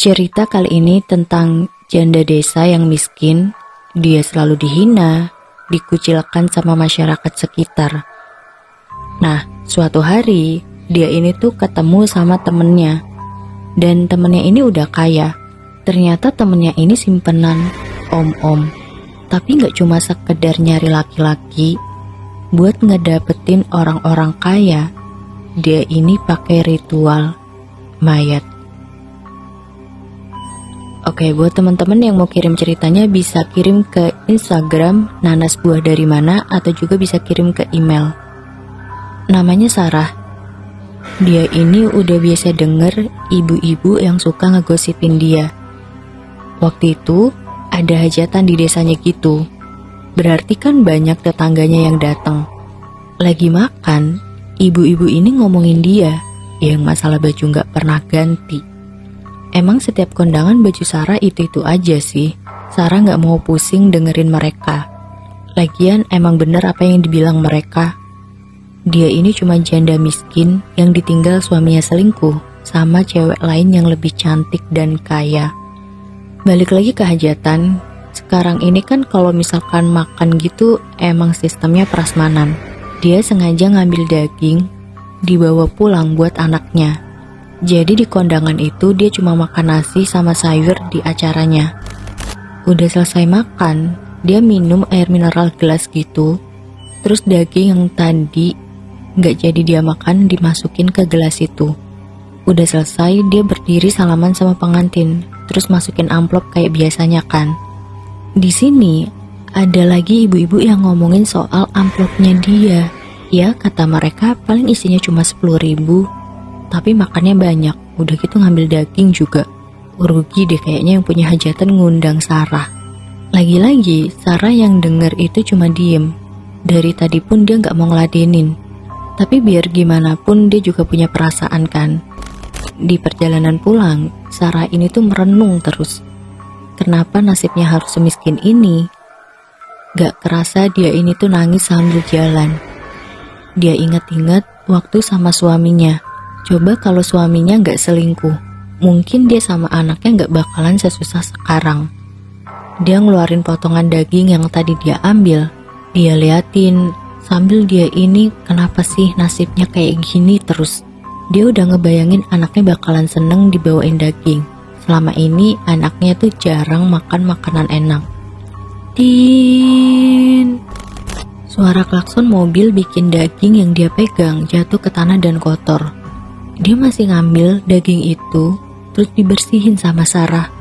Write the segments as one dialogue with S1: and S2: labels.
S1: Cerita kali ini tentang janda desa yang miskin. Dia selalu dihina, dikucilkan sama masyarakat sekitar. Nah, suatu hari dia ini tuh ketemu sama temennya. Dan temennya ini udah kaya. Ternyata temennya ini simpenan om-om. Tapi gak cuma sekedar nyari laki-laki. Buat ngedapetin orang-orang kaya, dia ini pakai ritual mayat. Oke, buat teman-teman yang mau kirim ceritanya bisa kirim ke Instagram Nanas Buah Dari Mana atau juga bisa kirim ke email. Namanya Sarah. Dia ini udah biasa denger ibu-ibu yang suka ngegosipin dia. Waktu itu ada hajatan di desanya gitu. Berarti kan banyak tetangganya yang datang. Lagi makan, ibu-ibu ini ngomongin dia yang masalah baju gak pernah ganti. Emang setiap kondangan baju Sarah itu aja sih. Sarah gak mau pusing dengerin mereka. Lagian emang bener apa yang dibilang mereka. Dia ini cuma janda miskin yang ditinggal suaminya selingkuh sama cewek lain yang lebih cantik dan kaya. Balik lagi ke hajatan. Sekarang ini kan kalau misalkan makan gitu emang sistemnya prasmanan. Dia sengaja ngambil daging dibawa pulang buat anaknya. Jadi di kondangan itu dia cuma makan nasi sama sayur di acaranya. Udah selesai makan, dia minum air mineral gelas gitu. Terus daging yang tadi gak jadi dia makan dimasukin ke gelas itu. Udah selesai, dia berdiri salaman sama pengantin. Terus masukin amplop kayak biasanya kan. Di sini ada lagi ibu-ibu yang ngomongin soal amplopnya dia. Ya kata mereka paling isinya cuma 10.000. Tapi makannya banyak, udah gitu ngambil daging juga. Rugi deh kayaknya yang punya hajatan ngundang Sarah. Lagi-lagi Sarah yang denger itu cuma diem. Dari tadi pun dia gak mau ngeladenin. Tapi biar gimana pun dia juga punya perasaan kan. Di perjalanan pulang, Sarah ini tuh merenung terus. Kenapa nasibnya harus semiskin ini? Gak kerasa dia ini tuh nangis sambil jalan. Dia ingat-ingat waktu sama suaminya. Coba kalau suaminya gak selingkuh, mungkin dia sama anaknya gak bakalan sesusah sekarang. Dia ngeluarin potongan daging yang tadi dia ambil. Dia liatin sambil dia ini kenapa sih nasibnya kayak gini terus. Dia udah ngebayangin anaknya bakalan seneng dibawain daging. Selama ini anaknya tuh jarang makan makanan enak. Tin. Suara klakson mobil bikin daging yang dia pegang jatuh ke tanah dan kotor. Dia masih ngambil daging itu, terus dibersihin sama Sarah.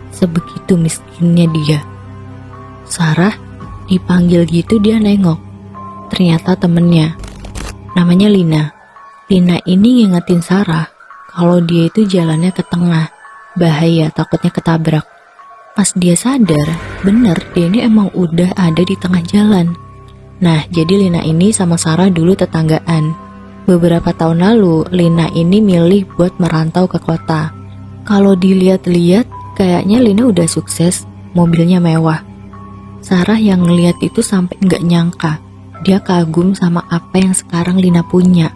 S1: Sebegitu miskinnya dia. Sarah dipanggil gitu dia nengok. Ternyata temennya. Namanya Lina. Lina ini ngingetin Sarah kalau dia itu jalannya ke tengah. Bahaya takutnya ketabrak. Pas dia sadar, bener dia ini emang udah ada di tengah jalan. Nah jadi Lina ini sama Sarah dulu tetanggaan. Beberapa tahun lalu, Lina ini milih buat merantau ke kota. Kalau dilihat-lihat, kayaknya Lina udah sukses, mobilnya mewah. Sarah yang ngeliat itu sampai nggak nyangka. Dia kagum sama apa yang sekarang Lina punya.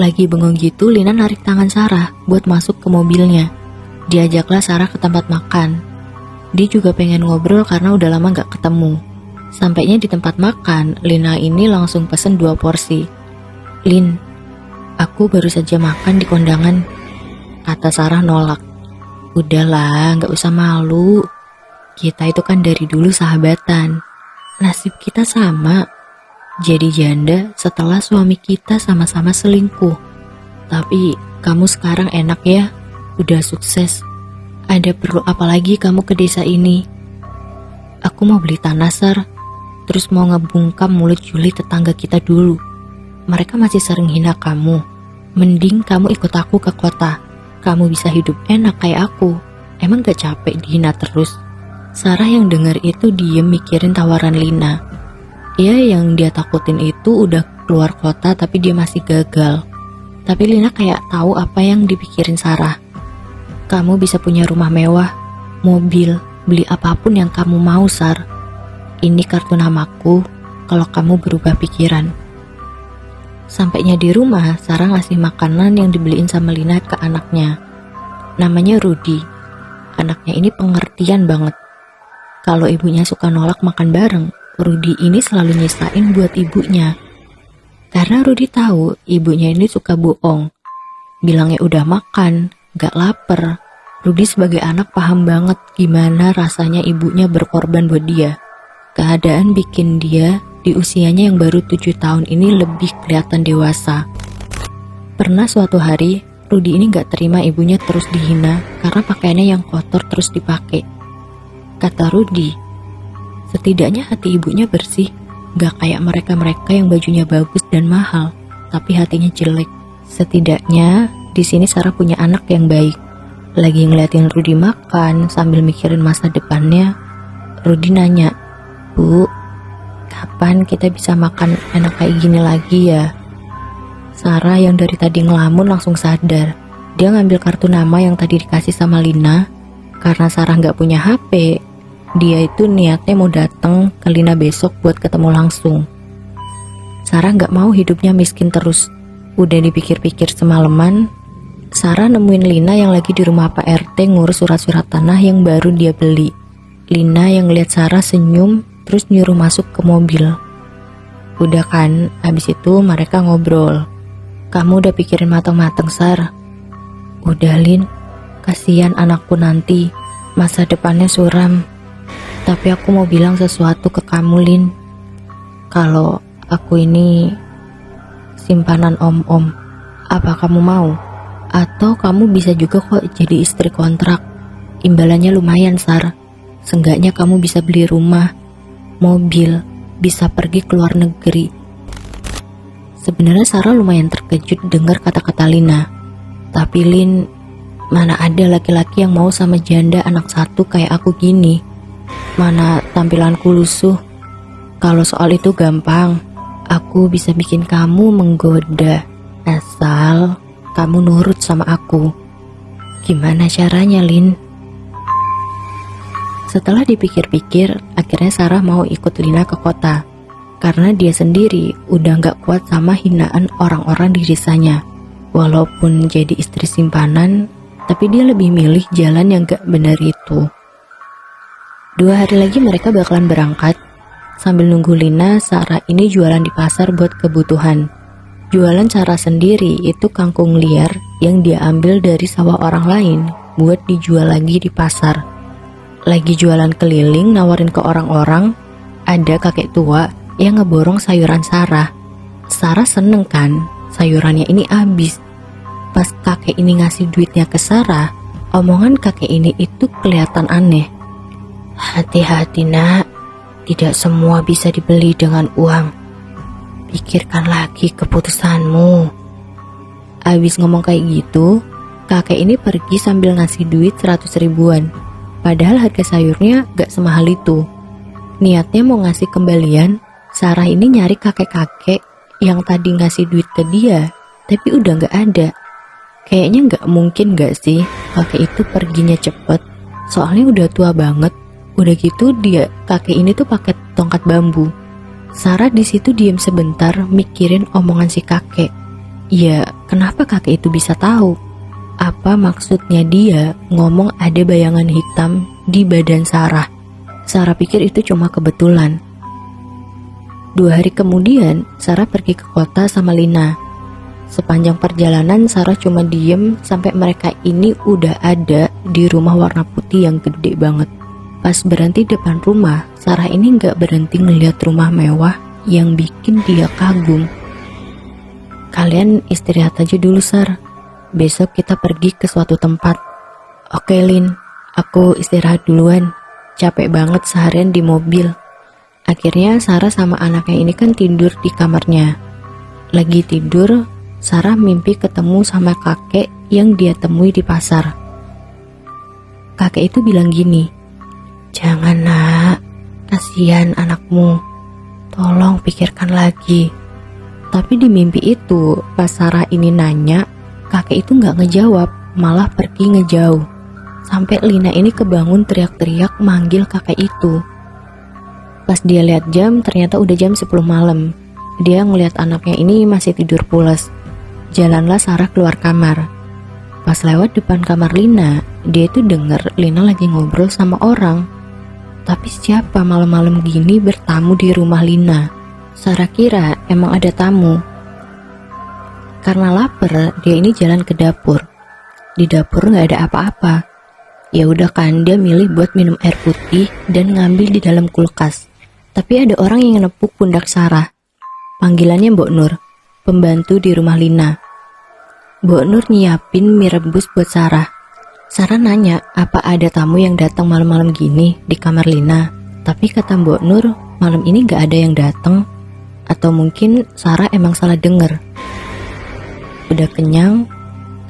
S1: Lagi bengong gitu, Lina narik tangan Sarah buat masuk ke mobilnya. Diajaklah Sarah ke tempat makan. Dia juga pengen ngobrol karena udah lama nggak ketemu. Sampainya di tempat makan, Lina ini langsung pesen 2 porsi. Lin, aku baru saja makan di kondangan, kata Sarah nolak. Udahlah, gak usah malu. Kita itu kan dari dulu sahabatan. Nasib kita sama. Jadi janda setelah suami kita sama-sama selingkuh. Tapi kamu sekarang enak ya, udah sukses. Ada perlu apa lagi kamu ke desa ini? Aku mau beli tanah, Sar. Terus mau ngebungkam mulut Juli tetangga kita dulu. Mereka masih sering hina kamu. Mending kamu ikut aku ke kota. Kamu bisa hidup enak kayak aku. Emang gak capek dihina terus? Sarah yang dengar itu diem mikirin tawaran Lina. Dia yang dia takutin itu udah keluar kota tapi dia masih gagal. Tapi Lina kayak tahu apa yang dipikirin Sarah. Kamu bisa punya rumah mewah, mobil, beli apapun yang kamu mau, Sar. Ini kartu namaku kalau kamu berubah pikiran. Sampainya di rumah, Sarah ngasih makanan yang dibeliin sama Lina ke anaknya. Namanya Rudy. anaknya ini pengertian banget. Kalau ibunya suka nolak makan bareng, Rudy ini selalu nyisain buat ibunya. Karena Rudy tahu ibunya ini suka bohong. Bilangnya udah makan, gak lapar. Rudy sebagai anak paham banget gimana rasanya ibunya berkorban buat dia. Keadaan bikin dia di usianya yang baru 7 tahun ini lebih kelihatan dewasa. Pernah suatu hari, Rudy ini gak terima ibunya terus dihina karena pakaiannya yang kotor terus dipakai. Kata Rudy, setidaknya hati ibunya bersih, gak kayak mereka-mereka yang bajunya bagus dan mahal, tapi hatinya jelek. Setidaknya di sini Sarah punya anak yang baik. Lagi ngeliatin Rudy makan sambil mikirin masa depannya, Rudy nanya, "Bu, kapan kita bisa makan enak kayak gini lagi ya?" Sarah yang dari tadi ngelamun langsung sadar. Dia ngambil kartu nama yang tadi dikasih sama Lina. Karena Sarah nggak punya HP, dia itu niatnya mau datang ke Lina besok buat ketemu langsung. Sarah nggak mau hidupnya miskin terus. Udah dipikir-pikir semalaman, Sarah nemuin Lina yang lagi di rumah Pak RT ngurus surat-surat tanah yang baru dia beli. Lina yang ngeliat Sarah senyum terus nyuruh masuk ke mobil. Udah kan, habis itu mereka ngobrol. "Kamu udah pikirin mateng-mateng, Sar?" "Udah, Lin. Kasihan anakku nanti, masa depannya suram. Tapi aku mau bilang sesuatu ke kamu, Lin. Kalau aku ini simpanan om-om, apa kamu mau? Atau kamu bisa juga kok jadi istri kontrak. Imbalannya lumayan, Sar. Seenggaknya kamu bisa beli rumah, mobil, bisa pergi ke luar negeri." Sebenarnya Sarah lumayan terkejut dengar kata-kata Lina. Tapi Lin, mana ada laki-laki yang mau sama janda anak satu kayak aku gini? Mana tampilanku lusuh? Kalau soal itu gampang. Aku bisa bikin kamu menggoda, asal kamu nurut sama aku. Gimana caranya, Lin? Setelah dipikir-pikir, akhirnya Sarah mau ikut Lina ke kota. Karena dia sendiri udah gak kuat sama hinaan orang-orang di desanya. Walaupun jadi istri simpanan, tapi dia lebih milih jalan yang gak benar itu. 2 hari lagi mereka bakalan berangkat. Sambil nunggu Lina, Sarah ini jualan di pasar buat kebutuhan. Jualan Sarah sendiri itu kangkung liar yang dia ambil dari sawah orang lain buat dijual lagi di pasar. Lagi jualan keliling nawarin ke orang-orang, ada kakek tua yang ngeborong sayuran Sarah. Sarah seneng kan, sayurannya ini habis. Pas kakek ini ngasih duitnya ke Sarah, omongan kakek ini itu kelihatan aneh. "Hati-hati, Nak. Tidak semua bisa dibeli dengan uang. Pikirkan lagi keputusanmu." Abis ngomong kayak gitu, kakek ini pergi sambil ngasih duit 100 ribuan. Padahal harga sayurnya gak semahal itu. Niatnya mau ngasih kembalian. Sarah ini nyari kakek-kakek yang tadi ngasih duit ke dia, tapi udah gak ada. Kayaknya gak mungkin gak sih kakek itu perginya cepet, soalnya udah tua banget. Udah gitu kakek ini tuh pakai tongkat bambu. Sarah di situ diem sebentar mikirin omongan si kakek. Ya, kenapa kakek itu bisa tahu? Apa maksudnya dia ngomong ada bayangan hitam di badan Sarah? Sarah pikir itu cuma kebetulan. 2 hari kemudian, Sarah pergi ke kota sama Lina. Sepanjang perjalanan, Sarah cuma diem sampai mereka ini udah ada di rumah warna putih yang gede banget. Pas berhenti depan rumah, Sarah ini gak berhenti ngeliat rumah mewah yang bikin dia kagum. "Kalian istirahat aja dulu, Sar. Besok kita pergi ke suatu tempat." "Oke, Lin, aku istirahat duluan. Capek banget seharian di mobil." Akhirnya Sarah sama anaknya ini kan tidur di kamarnya. Lagi tidur, Sarah mimpi ketemu sama kakek yang dia temui di pasar. Kakek itu bilang gini, "Jangan, Nak, kasihan anakmu. Tolong pikirkan lagi." Tapi di mimpi itu, pas Sarah ini nanya, kakek itu gak ngejawab, malah pergi ngejauh. Sampai Lina ini kebangun teriak-teriak manggil kakek itu. Pas dia lihat jam, ternyata udah jam 10 malam. Dia ngeliat anaknya ini masih tidur pulas. Jalanlah Sarah keluar kamar. Pas lewat depan kamar Lina, dia itu denger Lina lagi ngobrol sama orang. Tapi siapa malam-malam gini bertamu di rumah Lina? Sarah kira emang ada tamu. Karena lapar, dia ini jalan ke dapur. Di dapur nggak ada apa-apa. Ya udah kan, dia milih buat minum air putih dan ngambil di dalam kulkas. Tapi ada orang yang nepuk pundak Sarah. Panggilannya Mbok Nur, pembantu di rumah Lina. Mbok Nur nyiapin mie rebus buat Sarah. Sarah nanya apa ada tamu yang datang malam-malam gini di kamar Lina. Tapi kata Mbok Nur, malam ini gak ada yang datang. Atau mungkin Sarah emang salah denger. Udah kenyang,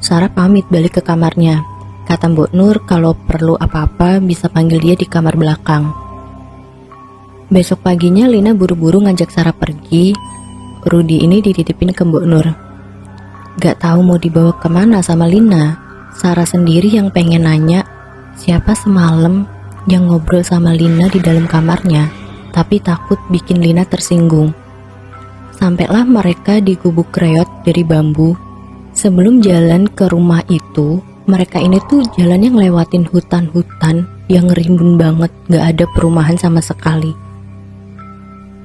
S1: Sarah pamit balik ke kamarnya. Kata Mbok Nur kalau perlu apa-apa bisa panggil dia di kamar belakang. Besok paginya Lina buru-buru ngajak Sarah pergi. Rudy ini dititipin ke Mbok Nur. Gak tahu mau dibawa kemana sama Lina. Sarah sendiri yang pengen nanya siapa semalam yang ngobrol sama Lina di dalam kamarnya, tapi takut bikin Lina tersinggung. Sampailah mereka di gubuk reot dari bambu. Sebelum jalan ke rumah itu, mereka ini tuh jalannya ngelewatin hutan-hutan yang rimbun banget, gak ada perumahan sama sekali.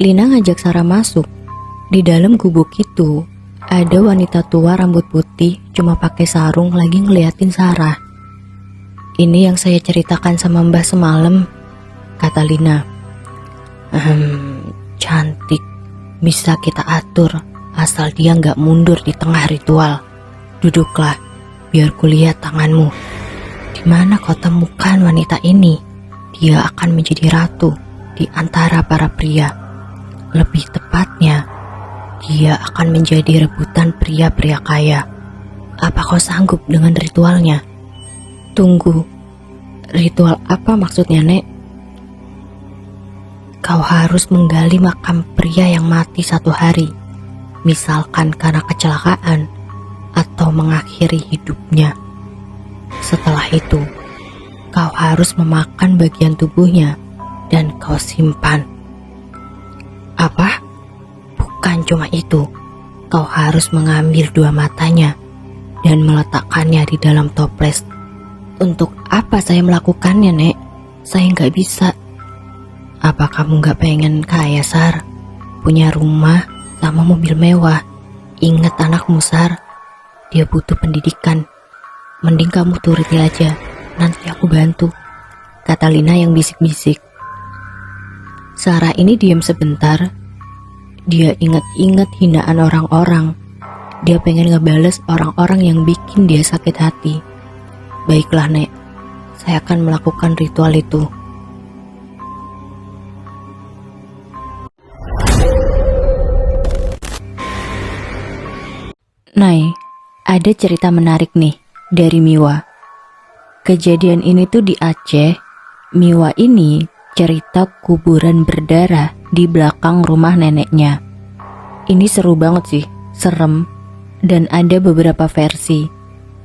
S1: Lina ngajak Sarah masuk. Di dalam gubuk itu, ada wanita tua rambut putih cuma pakai sarung lagi ngeliatin Sarah. Ini yang saya ceritakan sama Mbah semalam, kata Lina. Cantik, bisa kita atur asal dia nggak mundur di tengah ritual. Duduklah, biar kulihat tanganmu. Di mana kau temukan wanita ini? Dia akan menjadi ratu di antara para pria. Lebih tepatnya, dia akan menjadi rebutan pria-pria kaya. Apa kau sanggup dengan ritualnya? Tunggu, ritual apa maksudnya, Nek? Kau harus menggali makam pria yang mati satu hari, misalkan karena kecelakaan atau mengakhiri hidupnya. Setelah itu, kau harus memakan bagian tubuhnya dan kau simpan. Apa? Bukan cuma itu, kau harus mengambil dua matanya dan meletakkannya di dalam toples. Untuk apa saya melakukannya, Nek? Saya nggak bisa. Apa kamu nggak pengen kaya, Sar? Punya rumah sama mobil mewah. Ingat anakmu, Sar. Dia butuh pendidikan. Mending kamu turuti aja, nanti aku bantu, kata Lina yang bisik-bisik. Sarah ini diam sebentar. Dia ingat-ingat hinaan orang-orang. Dia pengen ngebales orang-orang yang bikin dia sakit hati. Baiklah, Nek, saya akan melakukan ritual itu. Nay, ada cerita menarik nih dari Miwa. Kejadian ini tuh di Aceh. Miwa ini cerita kuburan berdarah di belakang rumah neneknya. Ini seru banget sih, serem, dan ada beberapa versi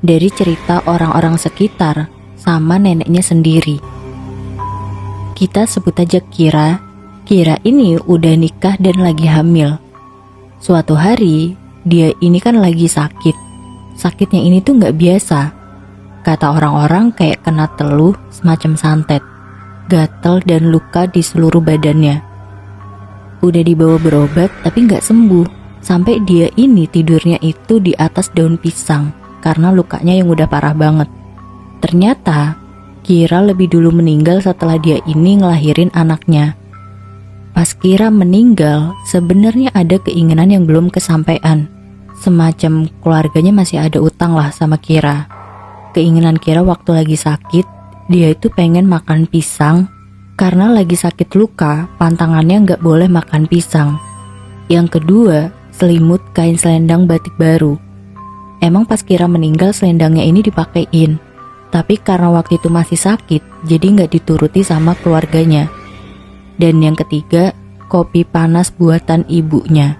S1: dari cerita orang-orang sekitar sama neneknya sendiri. Kita sebut aja Kira. Kira ini udah nikah dan lagi hamil. Suatu hari, dia ini kan lagi sakit. Sakitnya ini tuh gak biasa. Kata orang-orang kayak kena teluh semacam santet, gatal dan luka di seluruh badannya. Udah dibawa berobat tapi gak sembuh. Sampai dia ini tidurnya itu di atas daun pisang karena lukanya yang udah parah banget. Ternyata Kira lebih dulu meninggal setelah dia ini ngelahirin anaknya. Pas Kira meninggal, sebenarnya ada keinginan yang belum kesampaian. Semacam keluarganya masih ada utang lah sama Kira. Keinginan Kira waktu lagi sakit, dia itu pengen makan pisang. Karena lagi sakit luka, pantangannya gak boleh makan pisang. Yang kedua, selimut kain selendang batik baru. Emang pas Kira meninggal selendangnya ini dipakein. Tapi karena waktu itu masih sakit, jadi gak dituruti sama keluarganya. Dan yang ketiga, kopi panas buatan ibunya.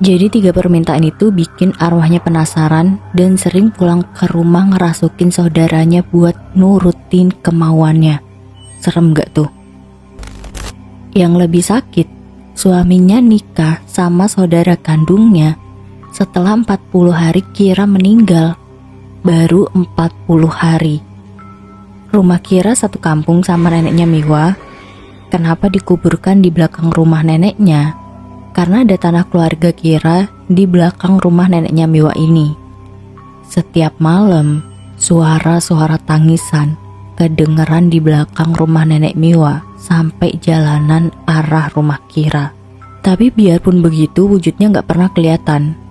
S1: Jadi 3 permintaan itu bikin arwahnya penasaran dan sering pulang ke rumah ngerasukin saudaranya buat nurutin kemauannya. Serem gak tuh? Yang lebih sakit, suaminya nikah sama saudara kandungnya setelah 40 hari Kira meninggal. baru 40 hari. Rumah Kira satu kampung sama neneknya Miwa. Kenapa dikuburkan di belakang rumah neneknya? Karena ada tanah keluarga Kira di belakang rumah neneknya Miwa ini. Setiap malam, suara-suara tangisan kedengeran di belakang rumah nenek Miwa sampai jalanan arah rumah Kira. Tapi biarpun begitu, wujudnya gak pernah kelihatan.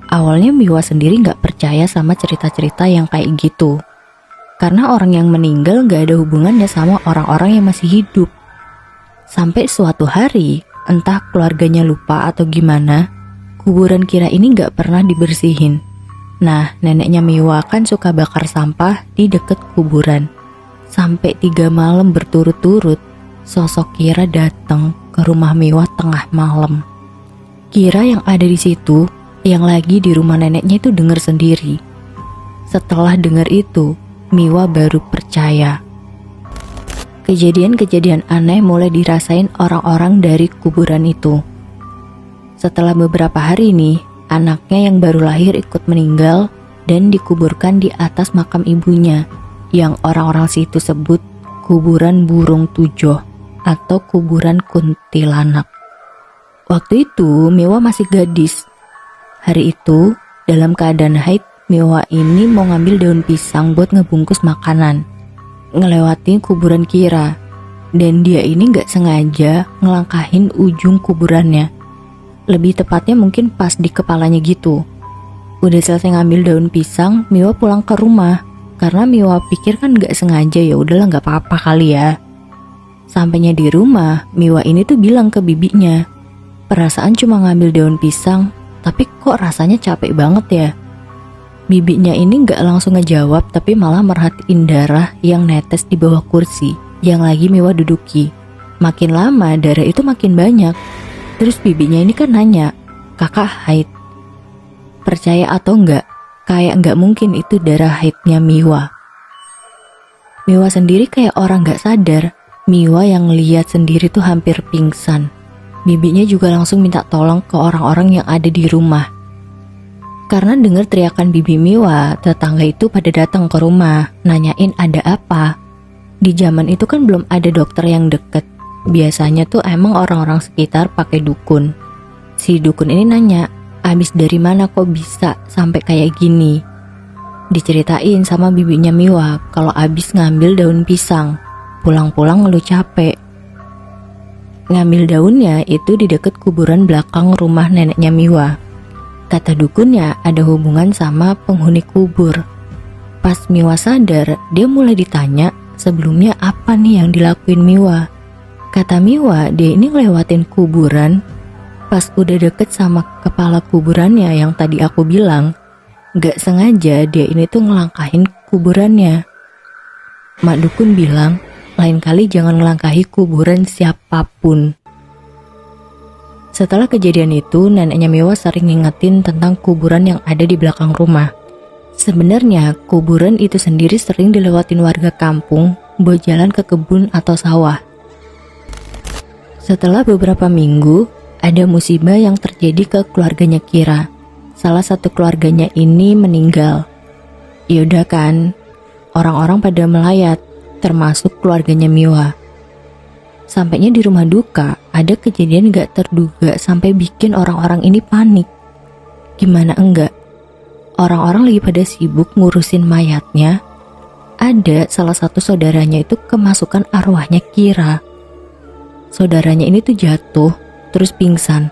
S1: Awalnya Miwa sendiri gak percaya sama cerita-cerita yang kayak gitu. Karena orang yang meninggal gak ada hubungannya sama orang-orang yang masih hidup. Sampai suatu hari, entah keluarganya lupa atau gimana, kuburan Kira ini gak pernah dibersihin. Nah, neneknya Miwa kan suka bakar sampah di deket kuburan. Sampai 3 malam berturut-turut, sosok Kira datang ke rumah Miwa tengah malam. Kira yang ada di situ, yang lagi di rumah neneknya itu dengar sendiri. Setelah dengar itu, Miwa baru percaya. Kejadian-kejadian aneh mulai dirasain orang-orang dari kuburan itu. Setelah beberapa hari nih, anaknya yang baru lahir ikut meninggal dan dikuburkan di atas makam ibunya, yang orang-orang situ sebut kuburan burung tujoh atau kuburan kuntilanak. Waktu itu Miwa masih gadis. Hari itu, dalam keadaan haid, Miwa ini mau ngambil daun pisang buat ngebungkus makanan, ngelewatin kuburan Kira, dan dia ini gak sengaja ngelangkahin ujung kuburannya. Lebih tepatnya mungkin pas di kepalanya gitu. Udah selesai ngambil daun pisang, Miwa pulang ke rumah. Karena Miwa pikir kan gak sengaja, ya udahlah gak apa-apa kali ya. Sampainya di rumah, Miwa ini tuh bilang ke bibinya, perasaan cuma ngambil daun pisang, tapi kok rasanya capek banget ya. Bibinya ini gak langsung ngejawab, tapi malah merhatiin darah yang netes di bawah kursi yang lagi Miwa duduki. Makin lama darah itu makin banyak. Terus bibinya ini kan nanya, kakak haid. Percaya atau enggak, kayak enggak mungkin itu darah haidnya Miwa. Miwa sendiri kayak orang gak sadar. Miwa yang lihat sendiri tuh hampir pingsan. Bibinya juga langsung minta tolong ke orang-orang yang ada di rumah. Karena dengar teriakan bibi Miwa, tetangga itu pada datang ke rumah, nanyain ada apa. Di zaman itu kan belum ada dokter yang deket. Biasanya tuh emang orang-orang sekitar pakai dukun. Si dukun ini nanya, abis dari mana kok bisa sampai kayak gini? Diceritain sama bibinya Miwa kalau abis ngambil daun pisang. Pulang-pulang ngeluh capek. Ngambil daunnya itu di deket kuburan belakang rumah neneknya Miwa. Kata dukunnya ada hubungan sama penghuni kubur. Pas Miwa sadar, dia mulai ditanya sebelumnya apa nih yang dilakuin Miwa. Kata Miwa, dia ini ngelewatin kuburan. Pas udah deket sama kepala kuburannya yang tadi aku bilang, gak sengaja dia ini tuh ngelangkahin kuburannya. Mak dukun bilang, lain kali jangan ngelangkahi kuburan siapapun. Setelah kejadian itu, neneknya Miwa sering ngingetin tentang kuburan yang ada di belakang rumah. Sebenarnya, kuburan itu sendiri sering dilewatin warga kampung buat jalan ke kebun atau sawah. Setelah beberapa minggu, ada musibah yang terjadi ke keluarganya Kira. Salah satu keluarganya ini meninggal. Yaudah kan, orang-orang pada melayat, termasuk keluarganya Miwa. Sampainya di rumah duka, ada kejadian gak terduga sampai bikin orang-orang ini panik. Gimana enggak? Orang-orang lagi pada sibuk ngurusin mayatnya. Ada salah satu saudaranya itu kemasukan arwahnya Kira. Saudaranya ini tuh jatuh, terus pingsan.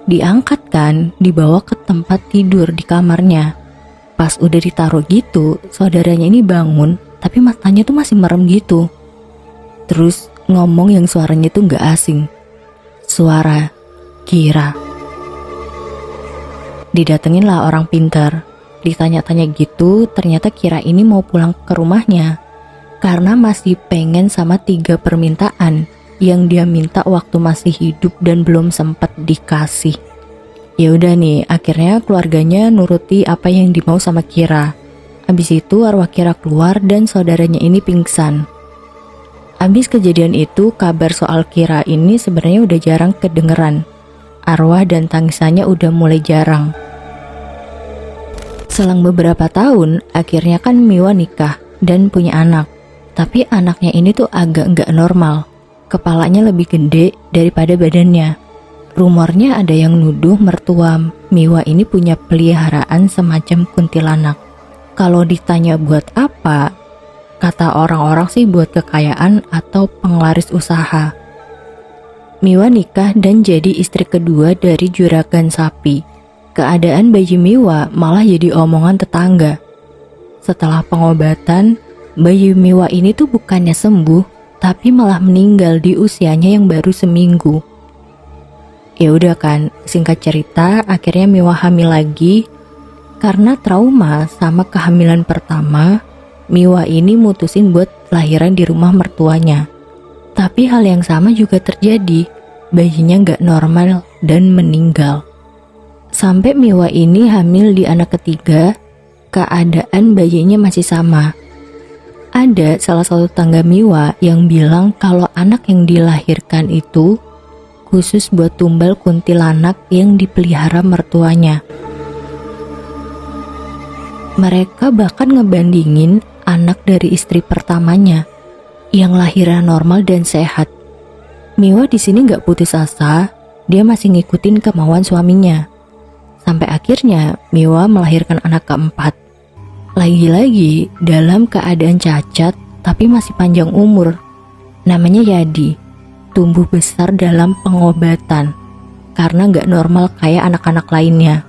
S1: Diangkat kan, dibawa ke tempat tidur di kamarnya. Pas udah ditaruh gitu, saudaranya ini bangun, tapi matanya tuh masih merem gitu. Terus ngomong yang suaranya tuh gak asing. Suara Kira. Didatengin lah orang pintar. Ditanya-tanya gitu, ternyata Kira ini mau pulang ke rumahnya karena masih pengen sama 3 permintaan yang dia minta waktu masih hidup dan belum sempat dikasih. Ya udah nih, akhirnya keluarganya nuruti apa yang dimau sama Kira. Habis itu arwah Kira keluar dan saudaranya ini pingsan. Habis kejadian itu, kabar soal Kira ini sebenarnya udah jarang kedengeran. Arwah dan tangisannya udah mulai jarang. Selang beberapa tahun, akhirnya kan Miwa nikah dan punya anak. Tapi anaknya ini tuh agak nggak normal. Kepalanya lebih gede daripada badannya. Rumornya ada yang nuduh mertua Miwa ini punya peliharaan semacam kuntilanak. Kalau ditanya buat apa, kata orang-orang sih buat kekayaan atau penglaris usaha. Miwa nikah dan jadi istri kedua dari juragan sapi. Keadaan bayi Miwa malah jadi omongan tetangga. Setelah pengobatan, bayi Miwa ini tuh bukannya sembuh, tapi malah meninggal di usianya yang baru seminggu. Ya udah kan, singkat cerita, akhirnya Miwa hamil lagi. Karena trauma sama kehamilan pertama, Miwa ini mutusin buat lahiran di rumah mertuanya. Tapi hal yang sama juga terjadi, bayinya gak normal dan meninggal. Sampai Miwa ini hamil di anak ketiga, keadaan bayinya masih sama. Ada salah satu tetangga Miwa yang bilang kalau anak yang dilahirkan itu khusus buat tumbal kuntilanak yang dipelihara mertuanya. Mereka bahkan ngebandingin anak dari istri pertamanya yang lahirnya normal dan sehat. Miwa di sini nggak putus asa, dia masih ngikutin kemauan suaminya. Sampai akhirnya Miwa melahirkan anak keempat. Lagi-lagi dalam keadaan cacat tapi masih panjang umur. Namanya Yadi. Tumbuh besar dalam pengobatan karena gak normal kayak anak-anak lainnya.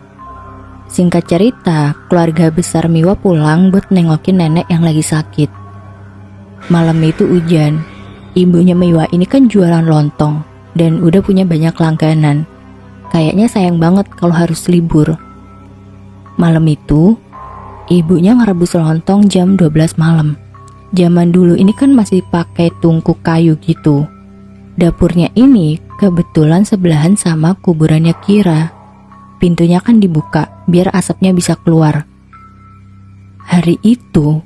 S1: Singkat cerita, keluarga besar Miwa pulang buat nengokin nenek yang lagi sakit. Malam itu hujan. Ibunya Miwa ini kan jualan lontong dan udah punya banyak langganan. Kayaknya sayang banget kalau harus libur. Malam itu, ibunya ngerebus lontong jam 12 malam. Zaman dulu ini kan masih pakai tungku kayu gitu. Dapurnya ini kebetulan sebelahan sama kuburannya Kira. Pintunya kan dibuka biar asapnya bisa keluar. Hari itu,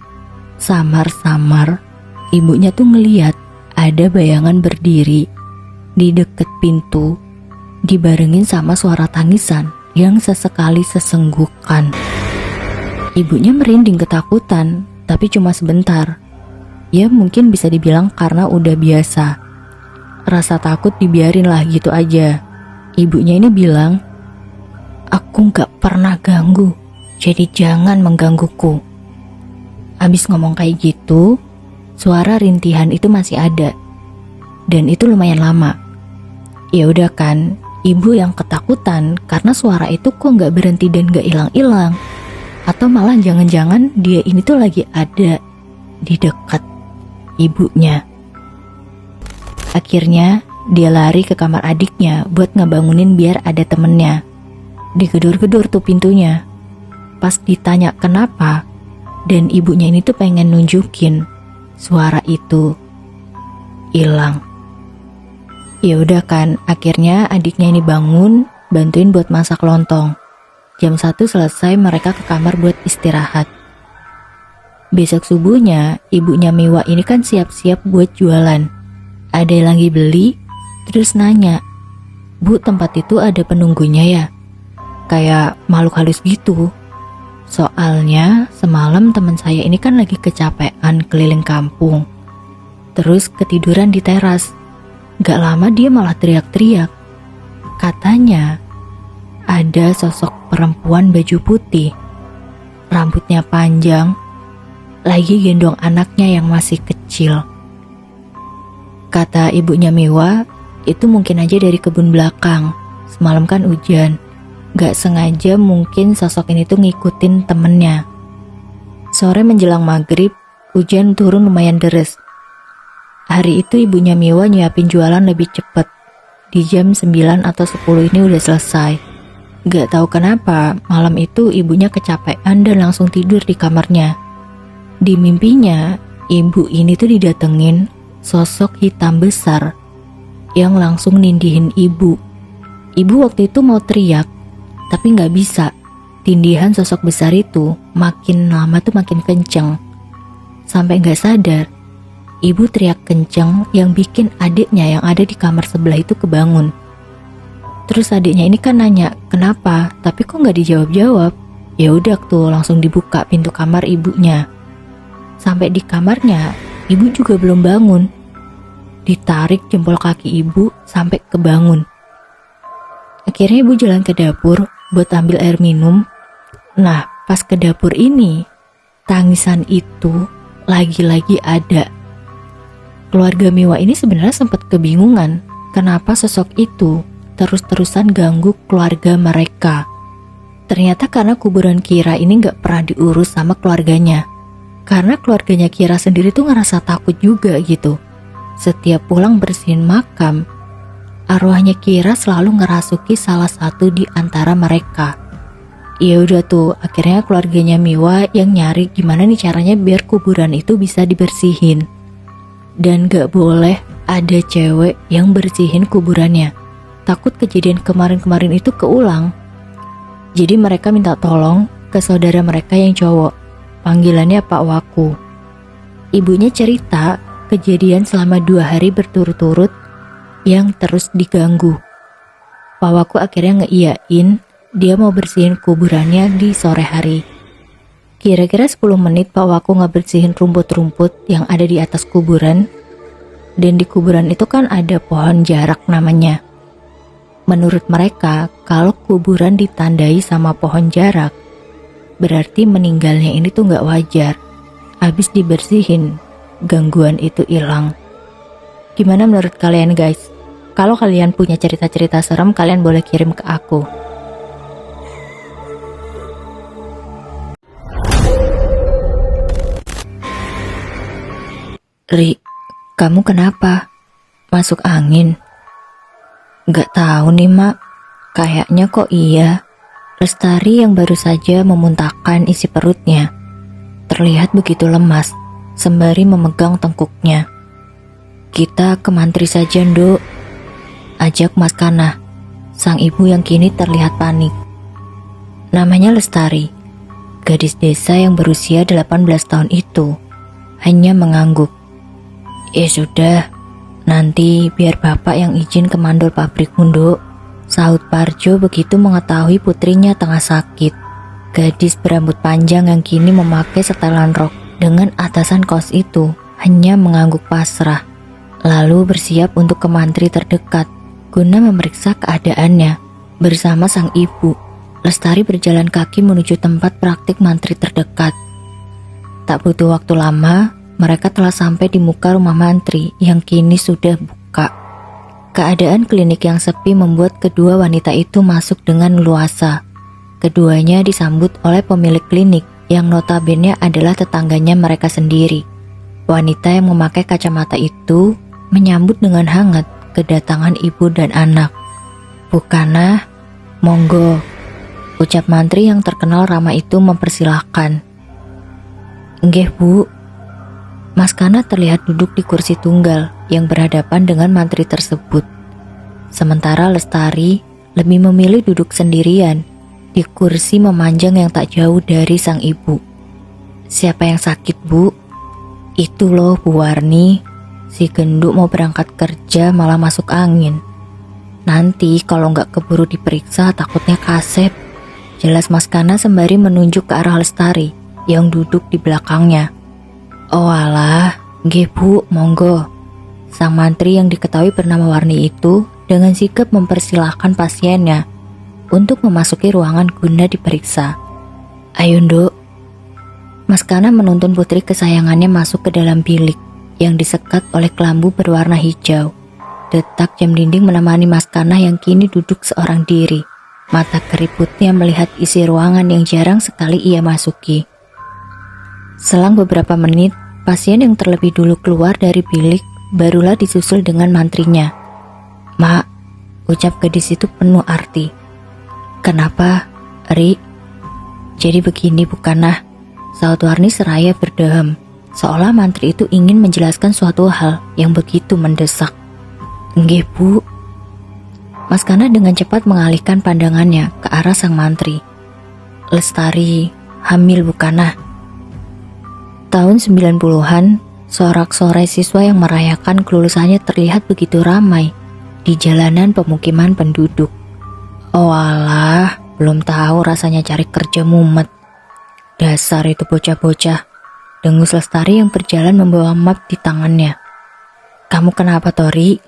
S1: samar-samar, ibunya tuh ngeliat ada bayangan berdiri di deket pintu, dibarengin sama suara tangisan yang sesekali sesenggukan. Ibunya merinding ketakutan, tapi cuma sebentar. Ya mungkin bisa dibilang karena udah biasa. Rasa takut dibiarin lah gitu aja. Ibunya ini bilang, "Aku gak pernah ganggu, jadi jangan menggangguku." Abis ngomong kayak gitu, suara rintihan itu masih ada. Dan itu lumayan lama. Ya udah kan, ibu yang ketakutan karena suara itu kok gak berhenti dan gak hilang-hilang. Atau malah jangan-jangan dia ini tuh lagi ada di dekat ibunya. Akhirnya dia lari ke kamar adiknya buat ngebangunin biar ada temennya. Digedor-gedor tuh pintunya. Pas ditanya kenapa, dan ibunya ini tuh pengen nunjukin suara itu hilang. Ya udah kan, akhirnya adiknya ini bangun, bantuin buat masak lontong. Jam 1 selesai, mereka ke kamar buat istirahat. Besok subuhnya, ibunya Miwa ini kan siap-siap buat jualan. Ada yang lagi beli, terus nanya, "Bu, tempat itu ada penunggunya ya?" Kayak makhluk halus gitu. Soalnya semalam teman saya ini kan lagi kecapean keliling kampung. Terus ketiduran di teras. Gak lama dia malah teriak-teriak. Katanya ada sosok perempuan baju putih, rambutnya panjang, lagi gendong anaknya yang masih kecil. Kata ibunya Miwa, itu mungkin aja dari kebun belakang. Semalam kan hujan, gak sengaja mungkin sosok ini tuh ngikutin temennya. Sore menjelang maghrib, hujan turun lumayan deres. Hari itu ibunya Miwa nyiapin jualan lebih cepet. Di jam 9 atau 10 ini udah selesai. Gak tahu kenapa, malam itu ibunya kecapean dan langsung tidur di kamarnya. Di mimpinya, ibu ini tuh didatengin sosok hitam besar yang langsung nindihin ibu. Ibu waktu itu mau teriak, tapi gak bisa. Tindihan sosok besar itu makin lama tuh makin kenceng. Sampai gak sadar, ibu teriak kenceng yang bikin adiknya yang ada di kamar sebelah itu kebangun. Terus adiknya ini kan nanya, kenapa? Tapi kok gak dijawab-jawab? Ya udah tuh langsung dibuka pintu kamar ibunya. Sampai di kamarnya, ibu juga belum bangun. Ditarik jempol kaki ibu sampai kebangun. Akhirnya ibu jalan ke dapur buat ambil air minum. Nah, pas ke dapur ini, tangisan itu lagi-lagi ada. Keluarga Miwa ini sebenarnya sempat kebingungan kenapa sosok itu terus-terusan ganggu keluarga mereka. Ternyata karena kuburan Kira ini gak pernah diurus sama keluarganya. Karena keluarganya Kira sendiri tuh ngerasa takut juga gitu. Setiap pulang bersihin makam, arwahnya Kira selalu ngerasuki salah satu di antara mereka. Ya udah tuh, akhirnya keluarganya Miwa yang nyari gimana nih caranya biar kuburan itu bisa dibersihin. Dan gak boleh ada cewek yang bersihin kuburannya. Takut kejadian kemarin-kemarin itu keulang. Jadi mereka minta tolong ke saudara mereka yang cowok. Panggilannya Pak Waku. Ibunya cerita kejadian selama 2 hari berturut-turut yang terus diganggu. Pak Waku akhirnya ngeiyain dia mau bersihin kuburannya di sore hari. Kira-kira 10 menit Pak Waku ngebersihin rumput-rumput yang ada di atas kuburan. Dan di kuburan itu kan ada pohon jarak namanya. Menurut mereka, kalau kuburan ditandai sama pohon jarak, berarti meninggalnya ini tuh gak wajar. Habis dibersihin, gangguan itu hilang. Gimana menurut kalian guys? Kalau kalian punya cerita-cerita serem, kalian boleh kirim ke aku. Ri, kamu kenapa? Masuk angin? Gak tahu nih mak, kayaknya kok iya. Lestari yang baru saja memuntahkan isi perutnya terlihat begitu lemas, sembari memegang tengkuknya. Kita ke mantri saja Nduk, ajak Mas Kana, sang ibu yang kini terlihat panik. Namanya Lestari, gadis desa yang berusia 18 tahun itu, hanya mengangguk. Ya sudah, nanti biar bapak yang izin ke mandor pabrik Nduk, sahut Parjo begitu mengetahui putrinya tengah sakit. Gadis berambut panjang yang kini memakai setelan rok dengan atasan kaos itu hanya mengangguk pasrah, lalu bersiap untuk ke mantri terdekat guna memeriksa keadaannya. Bersama sang ibu, Lestari berjalan kaki menuju tempat praktik mantri terdekat. Tak butuh waktu lama, mereka telah sampai di muka rumah mantri yang kini sudah buka. Keadaan klinik yang sepi membuat kedua wanita itu masuk dengan leluasa. Keduanya disambut oleh pemilik klinik yang notabene adalah tetangganya mereka sendiri. Wanita yang memakai kacamata itu menyambut dengan hangat kedatangan ibu dan anak. "Bukana, monggo," ucap mantri yang terkenal ramah itu mempersilahkan. "Nggih Bu." Mas Kana terlihat duduk di kursi tunggal yang berhadapan dengan mantri tersebut. Sementara Lestari lebih memilih duduk sendirian di kursi memanjang yang tak jauh dari sang ibu. "Siapa yang sakit Bu?" "Itu loh Bu Warni, si genduk mau berangkat kerja malah masuk angin. Nanti kalau nggak keburu diperiksa takutnya kasep," jelas Mas Kana sembari menunjuk ke arah Lestari yang duduk di belakangnya. "Oh alah, nggih Bu, monggo." Sang mantri yang diketahui bernama Warni itu dengan sigap mempersilahkan pasiennya untuk memasuki ruangan guna diperiksa. "Ayo Nduk." Mas Kana menuntun putri kesayangannya masuk ke dalam bilik yang disekat oleh kelambu berwarna hijau. Detak jam dinding menemani Mas Kana yang kini duduk seorang diri. Mata keriputnya melihat isi ruangan yang jarang sekali ia masuki. Selang beberapa menit, pasien yang terlebih dulu keluar dari bilik barulah disusul dengan mantrinya. "Mak," ucap gadis itu penuh arti. "Kenapa, Ri?" "Jadi begini bukanlah," sahut Warni seraya berdeham, seolah mantri itu ingin menjelaskan suatu hal yang begitu mendesak. "Nggih Bu." Mas Kana dengan cepat mengalihkan pandangannya ke arah sang mantri. "Lestari hamil bukanlah?" Tahun 90-an, sorak-sorai siswa yang merayakan kelulusannya terlihat begitu ramai di jalanan pemukiman penduduk. "Oh alah, belum tahu rasanya cari kerja mumet. Dasar itu bocah-bocah, dengus Lestari yang berjalan membawa map di tangannya. Kamu kenapa, Tori?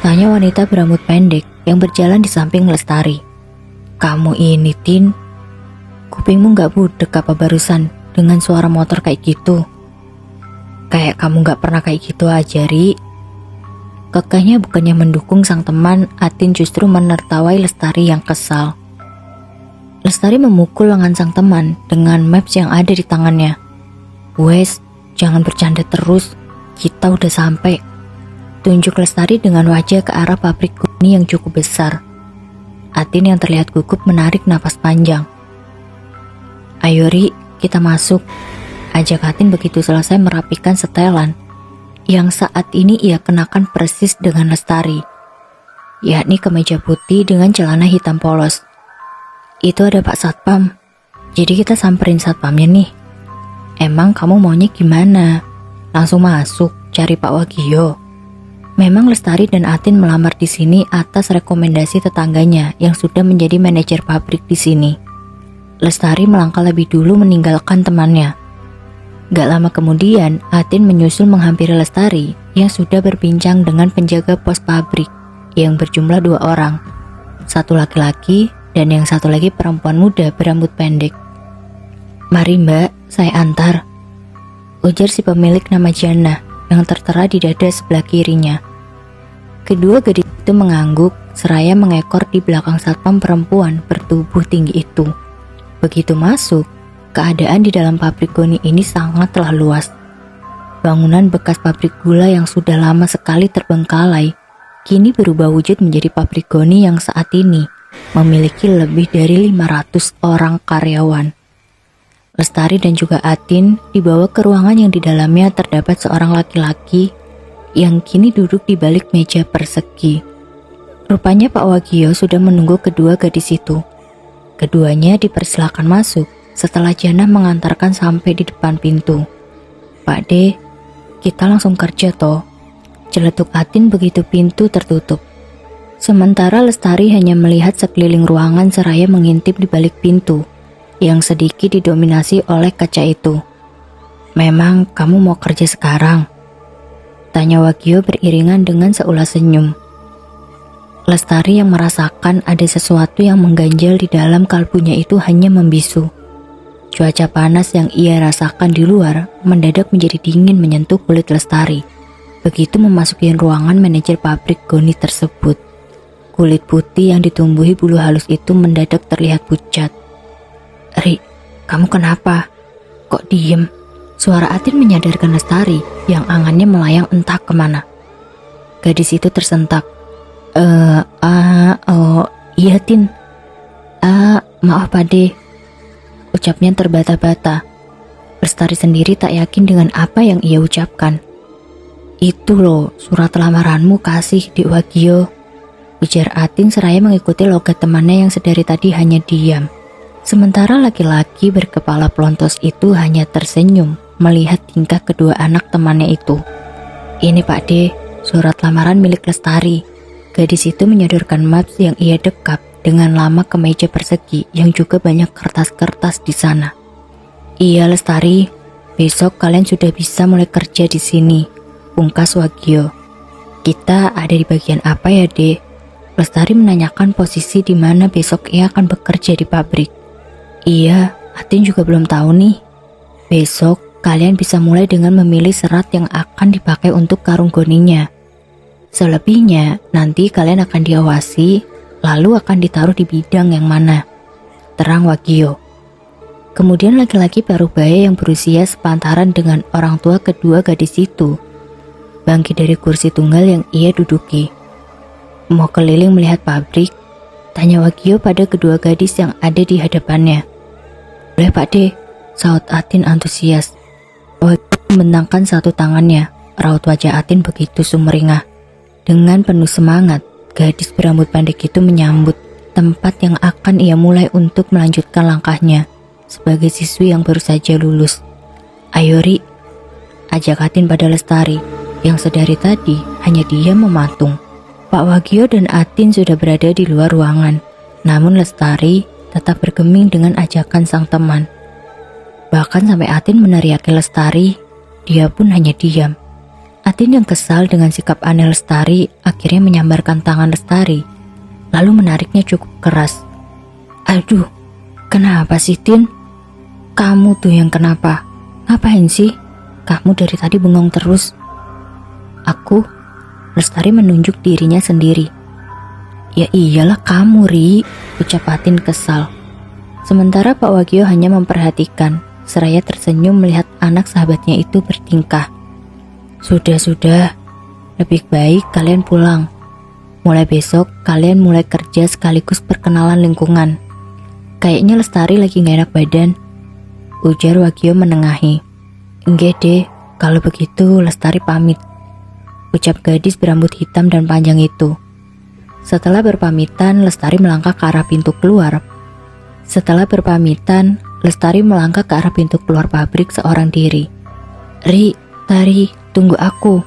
S1: Tanya wanita berambut pendek yang berjalan di samping Lestari. Kamu ini, Tin. Kupingmu gak budek apa barusan dengan suara motor kayak gitu? Kayak kamu gak pernah kayak gitu aja, Ri. Kekehnya bukannya mendukung sang teman, Atin justru menertawai Lestari yang kesal. Lestari memukul lengan sang teman dengan maps yang ada di tangannya. Wes, jangan bercanda terus. Kita udah sampai. Tunjuk Lestari dengan wajah ke arah pabrik goni yang cukup besar. Atin yang terlihat gugup menarik napas panjang. Ayo Ri, kita masuk. Ajak Atin begitu selesai merapikan setelan yang saat ini ia kenakan persis dengan Lestari, yakni kemeja putih dengan celana hitam polos. Itu ada Pak Satpam, jadi kita samperin Satpamnya nih. Emang kamu maunya gimana? Langsung masuk cari Pak Wagio. Memang Lestari dan Atin melamar di sini atas rekomendasi tetangganya yang sudah menjadi manajer pabrik di sini. Lestari melangkah lebih dulu meninggalkan temannya. Gak lama kemudian, Atin menyusul menghampiri Lestari yang sudah berbincang dengan penjaga pos pabrik yang berjumlah 2 orang. Satu laki-laki dan yang satu lagi perempuan muda berambut pendek. Mari Mbak, saya antar. Ujar si pemilik nama Jana yang tertera di dada sebelah kirinya. Kedua gadis itu mengangguk seraya mengekor di belakang satpam perempuan bertubuh tinggi itu. Begitu masuk, keadaan di dalam pabrik goni ini sangatlah luas. Bangunan bekas pabrik gula yang sudah lama sekali terbengkalai, kini berubah wujud menjadi pabrik goni yang saat ini memiliki lebih dari 500 orang karyawan. Lestari dan juga Atin dibawa ke ruangan yang di dalamnya terdapat seorang laki-laki yang kini duduk di balik meja persegi. Rupanya Pak Wagio sudah menunggu kedua gadis itu. Keduanya dipersilakan masuk setelah Jana mengantarkan sampai di depan pintu. Pak De, kita langsung kerja toh. Celetuk Atin begitu pintu tertutup. Sementara Lestari hanya melihat sekeliling ruangan seraya mengintip di balik pintu yang sedikit didominasi oleh kaca itu. Memang kamu mau kerja sekarang? Tanya Wagio beriringan dengan seulas senyum. Lestari yang merasakan ada sesuatu yang mengganjal di dalam kalbunya itu hanya membisu. Cuaca panas yang ia rasakan di luar mendadak menjadi dingin menyentuh kulit Lestari. Begitu memasuki ruangan manajer pabrik goni tersebut, kulit putih yang ditumbuhi bulu halus itu mendadak terlihat pucat. Ri, kamu kenapa? Kok diem? Suara Atin menyadarkan Lestari yang angannya melayang entah kemana. Gadis itu tersentak. Iya Tin. Maaf Pak De. Ucapnya terbata-bata. Lestari sendiri tak yakin dengan apa yang ia ucapkan. Itu loh, surat lamaranmu kasih di Wagio. Ujar Atin seraya mengikuti logat temannya yang sedari tadi hanya diam. Sementara laki-laki berkepala pelontos itu hanya tersenyum melihat tingkah kedua anak temannya itu. Ini Pak De, surat lamaran milik Lestari. Gadis itu menyodorkan maps yang ia dekap dengan lama ke meja persegi yang juga banyak kertas-kertas di sana. Iya Lestari, besok kalian sudah bisa mulai kerja di sini. Pungkas Wagio. Kita ada di bagian apa ya De? Lestari menanyakan posisi di mana besok ia akan bekerja di pabrik. Iya, Atin juga belum tahu nih. Besok kalian bisa mulai dengan memilih serat yang akan dipakai untuk karung goninya. Selebihnya nanti kalian akan diawasi, lalu akan ditaruh di bidang yang mana. Terang Wagio. Kemudian laki-laki parubaya yang berusia sepantaran dengan orang tua kedua gadis itu bangkit dari kursi tunggal yang ia duduki. Mau keliling melihat pabrik? Tanya Wagio pada kedua gadis yang ada di hadapannya. Boleh Pak De, saut Atin antusias. Wagio membentangkan satu tangannya. Raut wajah Atin begitu sumringah. Dengan penuh semangat, gadis berambut pendek itu menyambut tempat yang akan ia mulai untuk melanjutkan langkahnya sebagai siswi yang baru saja lulus. Ayo Ri, ajak Atin pada Lestari yang sedari tadi hanya diam mematung. Pak Wagio dan Atin sudah berada di luar ruangan, namun Lestari tetap bergeming dengan ajakan sang teman. Bahkan sampai Atin meneriaki Lestari, dia pun hanya diam. Atin yang kesal dengan sikap aneh Lestari akhirnya menyambarkan tangan Lestari, lalu menariknya cukup keras. Aduh, kenapa sih Tin? Kamu tuh yang kenapa? Ngapain sih? Kamu dari tadi bengong terus. Aku, Lestari menunjuk dirinya sendiri. Ya iyalah kamu, Ri, ucap Atin kesal. Sementara Pak Wagio hanya memperhatikan, seraya tersenyum melihat anak sahabatnya itu bertingkah. Sudah, lebih baik kalian pulang. Mulai besok kalian mulai kerja sekaligus perkenalan lingkungan. Kayaknya Lestari lagi gak enak badan, ujar Wagio menengahi. Enggak deh, kalau begitu Lestari pamit, ucap gadis berambut hitam dan panjang itu. Setelah berpamitan, Lestari melangkah ke arah pintu keluar. Pabrik seorang diri. Ri, Tari, tunggu aku,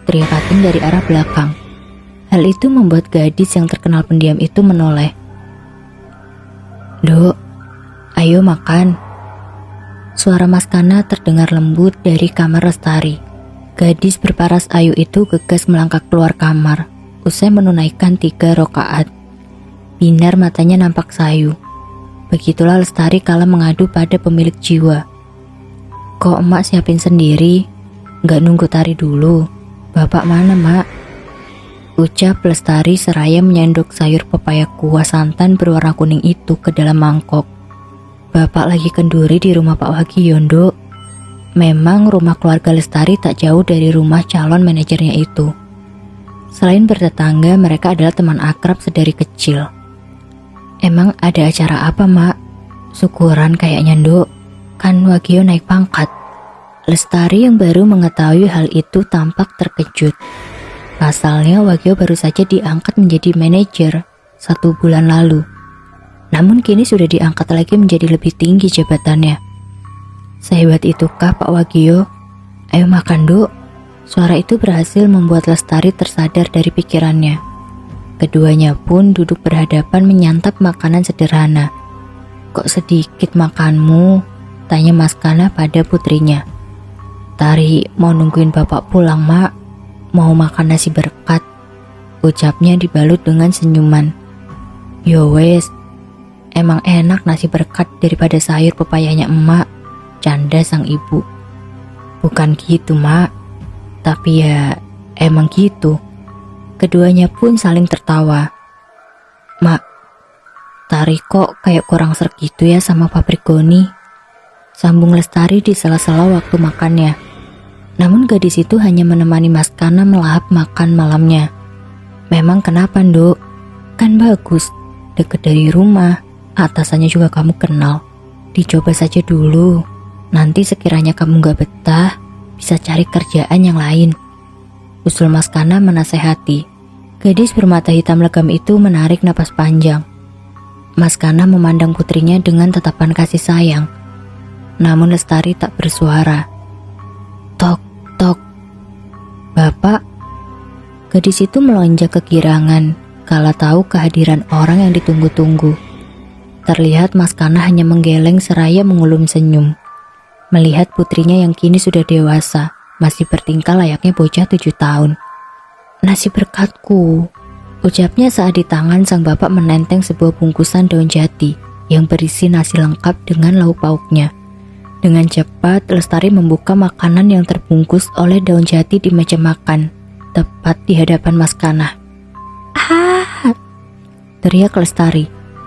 S1: teriak Atin dari arah belakang. Hal itu membuat gadis yang terkenal pendiam itu menoleh. Dok, ayo makan. Suara Mas Kana terdengar lembut dari kamar Lestari. Gadis berparas ayu itu gegas melangkah keluar kamar. Usai menunaikan 3 rakaat, binar matanya nampak sayu. Begitulah Lestari kala mengadu pada pemilik jiwa. Kok emak siapin sendiri? Gak nunggu Tari dulu? Bapak mana, mak? Ucap Lestari seraya menyendok sayur pepaya kuah santan berwarna kuning itu ke dalam mangkok. Bapak lagi kenduri di rumah Pak Wagio, Dok. Memang rumah keluarga Lestari tak jauh dari rumah calon manajernya itu. Selain bertetangga, mereka adalah teman akrab sedari kecil. Emang ada acara apa, mak? Syukuran kayaknya, Dok. Kan Wagio naik pangkat. Lestari yang baru mengetahui hal itu tampak terkejut. Pasalnya Wagio baru saja diangkat menjadi manajer 1 bulan lalu. Namun kini sudah diangkat lagi menjadi lebih tinggi jabatannya. Sehebat itukah Pak Wagio? Ayo makan, Dok. Suara itu berhasil membuat Lestari tersadar dari pikirannya. Keduanya pun duduk berhadapan menyantap makanan sederhana. Kok sedikit makanmu? Tanya Mas Kana pada putrinya. Tari mau nungguin bapak pulang, mak. Mau makan nasi berkat, ucapnya dibalut dengan senyuman. Yo wes, emang enak nasi berkat daripada sayur pepayanya emak, canda sang ibu. Bukan gitu, mak. Tapi ya, emang gitu. Keduanya pun saling tertawa. Mak, Tari kok kayak kurang serg gitu ya sama pabrik Goni, sambung Lestari di sela-sela waktu makannya. Namun gadis itu hanya menemani Mas Kana melahap makan malamnya. Memang kenapa, Nduk? Kan bagus, deket dari rumah, atasannya juga kamu kenal. Dicoba saja dulu, nanti sekiranya kamu gak betah, bisa cari kerjaan yang lain, usul Mas Kana menasehati. Gadis bermata hitam legam itu menarik napas panjang. Mas Kana memandang putrinya dengan tatapan kasih sayang. Namun Lestari tak bersuara. Tok, tok. Bapak. Gadis itu melonjak kegirangan kala tahu kehadiran orang yang ditunggu-tunggu. Terlihat Mas Kana hanya menggeleng seraya mengulum senyum. Melihat putrinya yang kini sudah dewasa, masih bertingkah layaknya bocah 7 tahun. Nasi berkatku, ucapnya saat di tangan sang bapak menenteng sebuah bungkusan daun jati yang berisi nasi lengkap dengan lauk pauknya. Dengan cepat, Lestari membuka makanan yang terbungkus oleh daun jati di meja makan, tepat di hadapan Mas Kana. Ah! Teriak Lestari.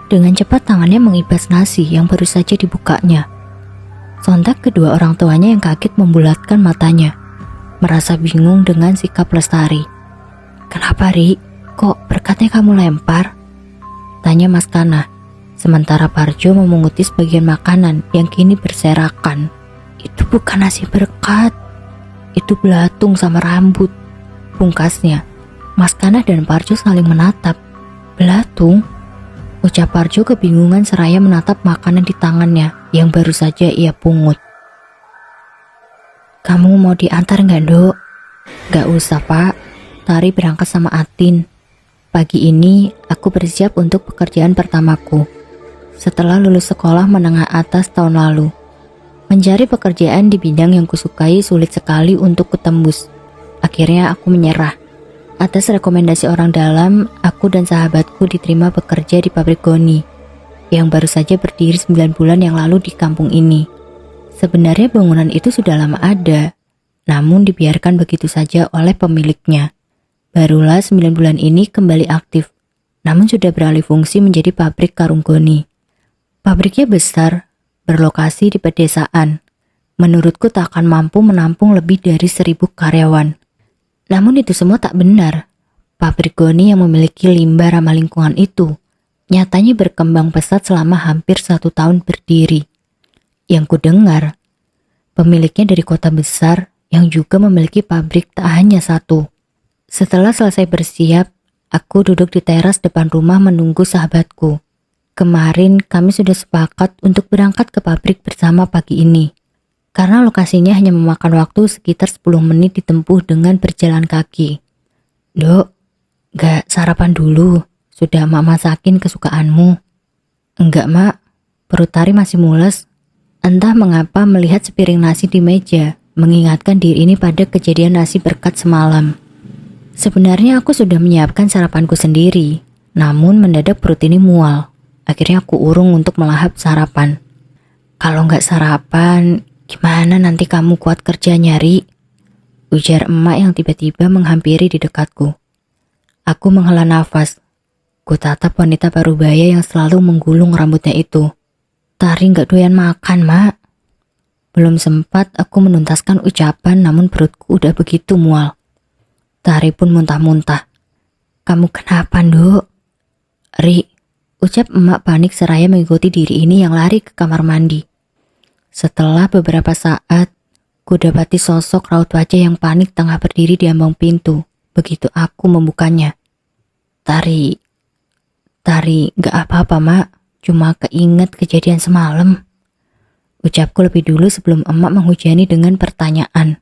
S1: Dengan cepat tangannya mengibas nasi yang baru saja dibukanya. Sontak kedua orang tuanya yang kaget membulatkan matanya, merasa bingung dengan sikap Lestari. Kenapa, Ri? Kok berkatnya kamu lempar? Tanya Mas Kana, sementara Parjo memunguti sebagian makanan yang kini berserakan. Itu bukan nasi berkat, itu belatung sama rambut, pungkasnya. Mas Kana dan Parjo saling menatap. Belatung? Ucap Parjo kebingungan seraya menatap makanan di tangannya yang baru saja ia pungut. Kamu mau diantar nggak, Dok? Gak usah, Pak. Tari berangkat sama Atin. Pagi ini aku bersiap untuk pekerjaan pertamaku. setelah lulus sekolah menengah atas tahun lalu. Mencari pekerjaan di bidang yang kusukai sulit sekali untuk kutembus. Akhirnya aku menyerah. Atas rekomendasi orang dalam, aku dan sahabatku diterima bekerja di pabrik goni yang baru saja berdiri 9 bulan yang lalu di kampung ini. Sebenarnya bangunan itu sudah lama ada, namun dibiarkan begitu saja oleh pemiliknya. Barulah 9 bulan ini kembali aktif, namun sudah beralih fungsi menjadi pabrik karung goni. Pabriknya besar, berlokasi di pedesaan. Menurutku tak akan mampu menampung lebih dari 1.000 karyawan. Namun itu semua tak benar. Pabrik goni yang memiliki limbah ramah lingkungan itu nyatanya berkembang pesat selama hampir 1 tahun berdiri. Yang kudengar, pemiliknya dari kota besar yang juga memiliki pabrik tak hanya satu. Setelah selesai bersiap, aku duduk di teras depan rumah menunggu sahabatku. Kemarin kami sudah sepakat untuk berangkat ke pabrik bersama pagi ini. Karena lokasinya hanya memakan waktu sekitar 10 menit ditempuh dengan berjalan kaki. Dok, gak sarapan dulu? Sudah mak masakin kesukaanmu. Enggak mak, perut Tari masih mules. Entah mengapa melihat sepiring nasi di meja, mengingatkan diri ini pada kejadian nasi berkat semalam. Sebenarnya aku sudah menyiapkan sarapanku sendiri, namun mendadak perut ini mual. Akhirnya aku urung untuk melahap sarapan. Kalau nggak sarapan, gimana nanti kamu kuat kerja nyari? Ujar emak yang tiba-tiba menghampiri di dekatku. Aku menghela nafas. Ku tatap wanita parubaya yang selalu menggulung rambutnya itu. Tari nggak doyan makan, mak. Belum sempat aku menuntaskan ucapan, namun perutku udah begitu mual. Tari pun muntah-muntah. Kamu kenapa, Nduk? Ri, ucap emak panik seraya mengikuti diri ini yang lari ke kamar mandi. Setelah beberapa saat, ku dapati sosok raut wajah yang panik tengah berdiri di ambang pintu. Begitu aku membukanya. Tari, gak apa-apa mak, cuma keinget kejadian semalam. Ucapku lebih dulu sebelum emak menghujani dengan pertanyaan.